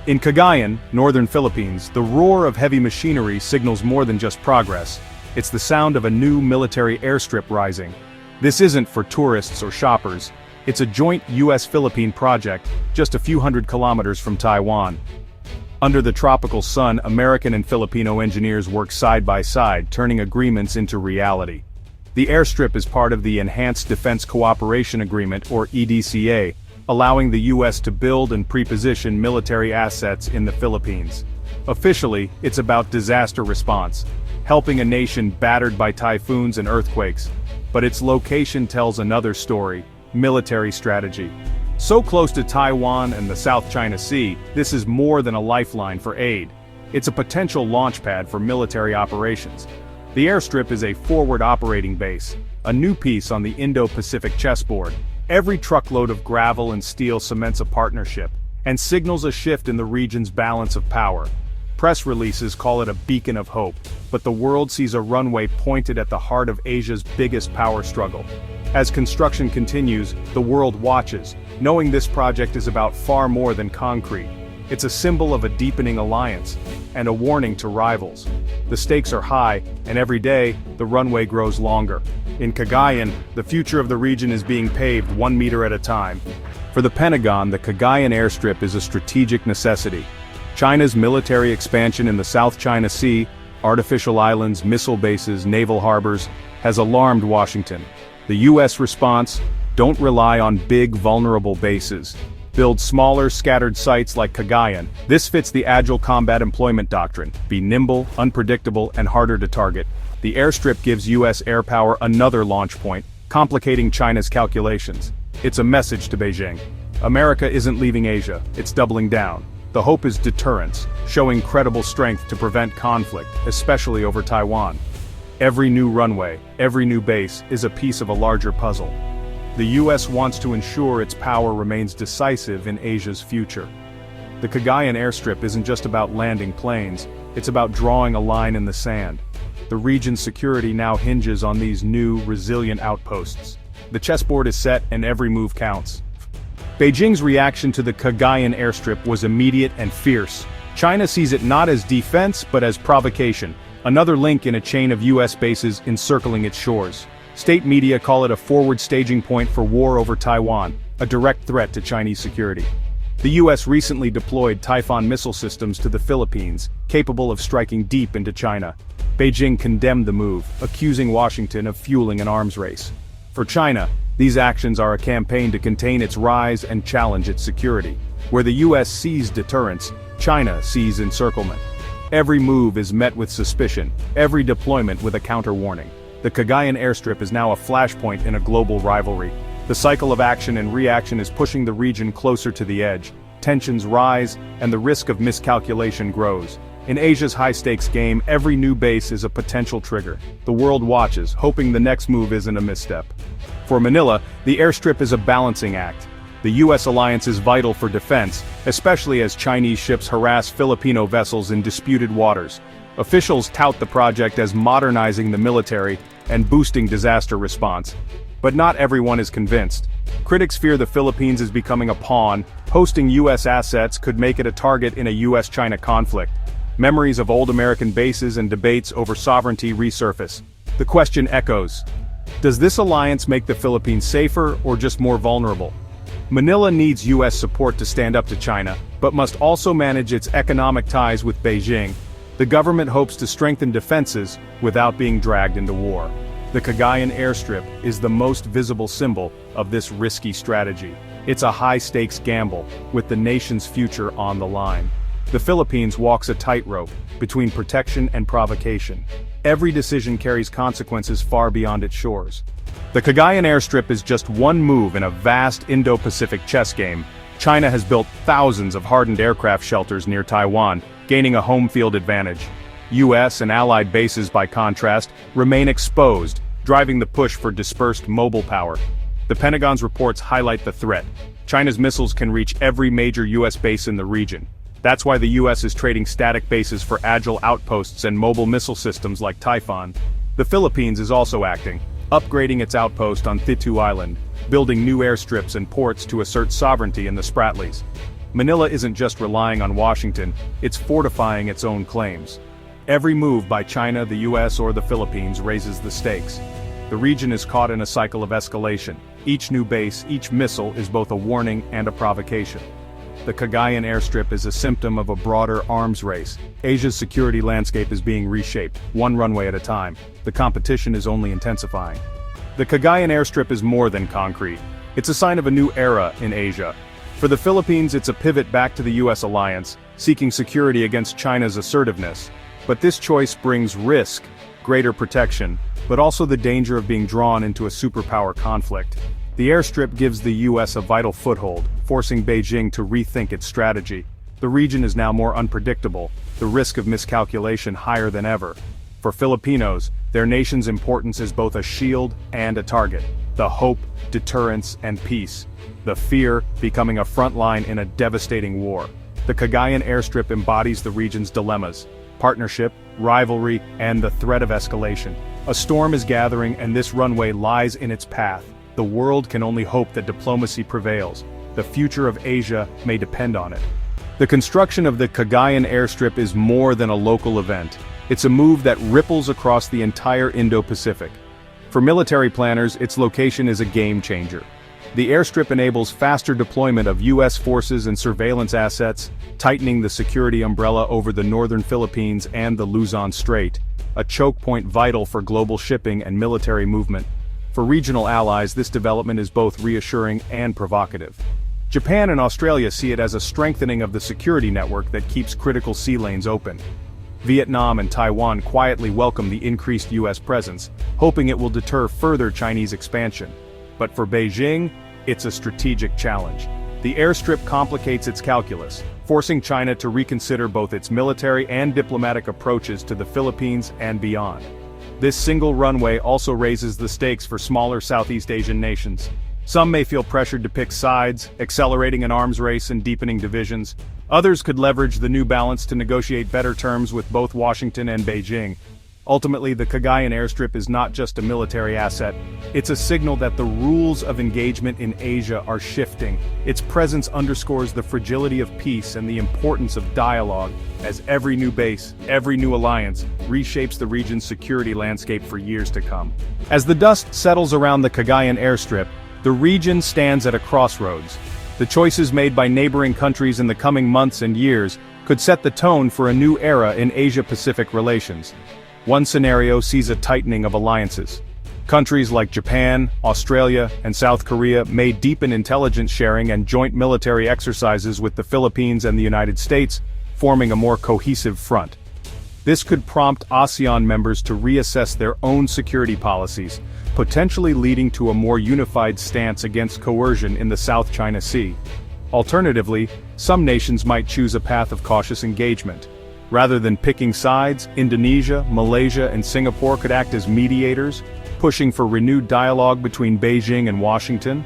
In Cagayan, northern Philippines, the roar of heavy machinery signals more than just progress. It's the sound of a new military airstrip rising. This isn't for tourists or shoppers. It's a joint U.S.-Philippine project, just a few hundred kilometers from Taiwan. Under the tropical sun, American and Filipino engineers work side by side, turning agreements into reality. The airstrip is part of the Enhanced Defense Cooperation Agreement, or EDCA, allowing the U.S. to build and pre-position military assets in the Philippines. Officially, it's about disaster response, helping a nation battered by typhoons and earthquakes. But its location tells another story: military strategy. So close to Taiwan and the South China Sea, this is more than a lifeline for aid. It's a potential launchpad for military operations. The airstrip is a forward operating base, a new piece on the Indo-Pacific chessboard. Every truckload of gravel and steel cements a partnership, and signals a shift in the region's balance of power. Press releases call it a beacon of hope, but the world sees a runway pointed at the heart of Asia's biggest power struggle. As construction continues, the world watches, knowing this project is about far more than concrete. It's a symbol of a deepening alliance, and a warning to rivals. The stakes are high, and every day, the runway grows longer. In Cagayan, the future of the region is being paved 1 meter at a time. For the Pentagon, the Cagayan Airstrip is a strategic necessity. China's military expansion in the South China Sea, artificial islands, missile bases, naval harbors, has alarmed Washington. The U.S. response: don't rely on big, vulnerable bases. Build smaller, scattered sites like Cagayan. This fits the agile combat employment doctrine: be nimble, unpredictable, and harder to target. The airstrip gives U.S. air power another launch point, complicating China's calculations. It's a message to Beijing. America isn't leaving Asia, it's doubling down. The hope is deterrence, showing credible strength to prevent conflict, especially over Taiwan. Every new runway, every new base, is a piece of a larger puzzle. The U.S. wants to ensure its power remains decisive in Asia's future. The Cagayan Airstrip isn't just about landing planes, it's about drawing a line in the sand. The region's security now hinges on these new, resilient outposts. The chessboard is set and every move counts. Beijing's reaction to the Cagayan Airstrip was immediate and fierce. China sees it not as defense but as provocation, another link in a chain of U.S. bases encircling its shores. State media call it a forward staging point for war over Taiwan, a direct threat to Chinese security. The U.S. recently deployed Typhoon missile systems to the Philippines, capable of striking deep into China. Beijing condemned the move, accusing Washington of fueling an arms race. For China, these actions are a campaign to contain its rise and challenge its security. Where the U.S. sees deterrence, China sees encirclement. Every move is met with suspicion, every deployment with a counter-warning. The Cagayan Airstrip is now a flashpoint in a global rivalry. The cycle of action and reaction is pushing the region closer to the edge. Tensions rise, and the risk of miscalculation grows. In Asia's high-stakes game, every new base is a potential trigger. The world watches, hoping the next move isn't a misstep. For Manila, the airstrip is a balancing act. The U.S. alliance is vital for defense, especially as Chinese ships harass Filipino vessels in disputed waters. Officials tout the project as modernizing the military and boosting disaster response. But not everyone is convinced. Critics fear the Philippines is becoming a pawn. Hosting U.S. assets could make it a target in a U.S. China conflict. Memories of old American bases and debates over sovereignty resurface. The question echoes: does this alliance make the Philippines safer or just more vulnerable? Manila needs U.S. support to stand up to China, but must also manage its economic ties with Beijing. The government hopes to strengthen defenses without being dragged into war. The Cagayan Airstrip is the most visible symbol of this risky strategy. It's a high-stakes gamble, with the nation's future on the line. The Philippines walks a tightrope between protection and provocation. Every decision carries consequences far beyond its shores. The Cagayan Airstrip is just one move in a vast Indo-Pacific chess game. China has built thousands of hardened aircraft shelters near Taiwan, gaining a home field advantage. U.S. and allied bases, by contrast, remain exposed, driving the push for dispersed mobile power. The Pentagon's reports highlight the threat. China's missiles can reach every major U.S. base in the region. That's why the U.S. is trading static bases for agile outposts and mobile missile systems like Typhoon. The Philippines is also acting, upgrading its outpost on Thitu Island, building new airstrips and ports to assert sovereignty in the Spratlys. Manila isn't just relying on Washington, it's fortifying its own claims. Every move by China, the U.S., or the Philippines raises the stakes. The region is caught in a cycle of escalation. Each new base, each missile is both a warning and a provocation. The Cagayan Airstrip is a symptom of a broader arms race. Asia's security landscape is being reshaped, one runway at a time. The competition is only intensifying. The Cagayan Airstrip is more than concrete. It's a sign of a new era in Asia. For the Philippines, it's a pivot back to the U.S. alliance, seeking security against China's assertiveness. But this choice brings risk, greater protection, but also the danger of being drawn into a superpower conflict. The airstrip gives the U.S. a vital foothold, forcing Beijing to rethink its strategy. The region is now more unpredictable, the risk of miscalculation higher than ever. For Filipinos, their nation's importance is both a shield and a target. The hope, deterrence, and peace. The fear, becoming a front line in a devastating war. The Cagayan Airstrip embodies the region's dilemmas: partnership, rivalry, and the threat of escalation. A storm is gathering and this runway lies in its path. The world can only hope that diplomacy prevails. The future of Asia may depend on it. The construction of the Cagayan Airstrip is more than a local event. It's a move that ripples across the entire Indo-Pacific. For military planners, its location is a game changer. The airstrip enables faster deployment of U.S. forces and surveillance assets, tightening the security umbrella over the northern Philippines and the Luzon Strait, a choke point vital for global shipping and military movement. For regional allies, this development is both reassuring and provocative. Japan and Australia see it as a strengthening of the security network that keeps critical sea lanes open. Vietnam and Taiwan quietly welcome the increased U.S. presence, hoping it will deter further Chinese expansion. But for Beijing, it's a strategic challenge. The airstrip complicates its calculus, forcing China to reconsider both its military and diplomatic approaches to the Philippines and beyond. This single runway also raises the stakes for smaller Southeast Asian nations. Some may feel pressured to pick sides, accelerating an arms race and deepening divisions. Others could leverage the new balance to negotiate better terms with both Washington and Beijing. Ultimately, the Cagayan Airstrip is not just a military asset. It's a signal that the rules of engagement in Asia are shifting. Its presence underscores the fragility of peace and the importance of dialogue, as every new base, every new alliance, reshapes the region's security landscape for years to come. As the dust settles around the Cagayan Airstrip, the region stands at a crossroads. The choices made by neighboring countries in the coming months and years could set the tone for a new era in Asia-Pacific relations. One scenario sees a tightening of alliances. Countries like Japan, Australia, and South Korea may deepen intelligence sharing and joint military exercises with the Philippines and the United States, forming a more cohesive front. This could prompt ASEAN members to reassess their own security policies, potentially leading to a more unified stance against coercion in the South China Sea. Alternatively, some nations might choose a path of cautious engagement. Rather than picking sides, Indonesia, Malaysia, and Singapore could act as mediators, pushing for renewed dialogue between Beijing and Washington.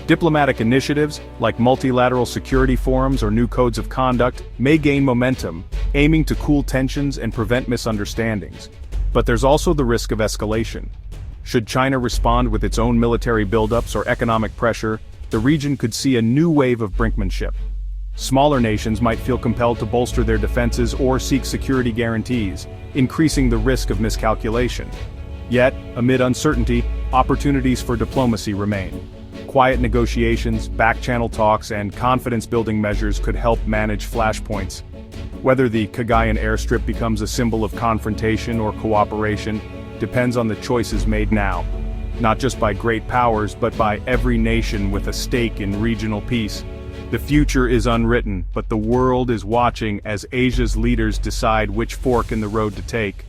Diplomatic initiatives, like multilateral security forums or new codes of conduct, may gain momentum, aiming to cool tensions and prevent misunderstandings. But there's also the risk of escalation. Should China respond with its own military buildups or economic pressure, the region could see a new wave of brinkmanship. Smaller nations might feel compelled to bolster their defenses or seek security guarantees, increasing the risk of miscalculation. Yet, amid uncertainty, opportunities for diplomacy remain. Quiet negotiations, back-channel talks, and confidence-building measures could help manage flashpoints. Whether the Cagayan Airstrip becomes a symbol of confrontation or cooperation depends on the choices made now, not just by great powers but by every nation with a stake in regional peace. The future is unwritten, but the world is watching as Asia's leaders decide which fork in the road to take.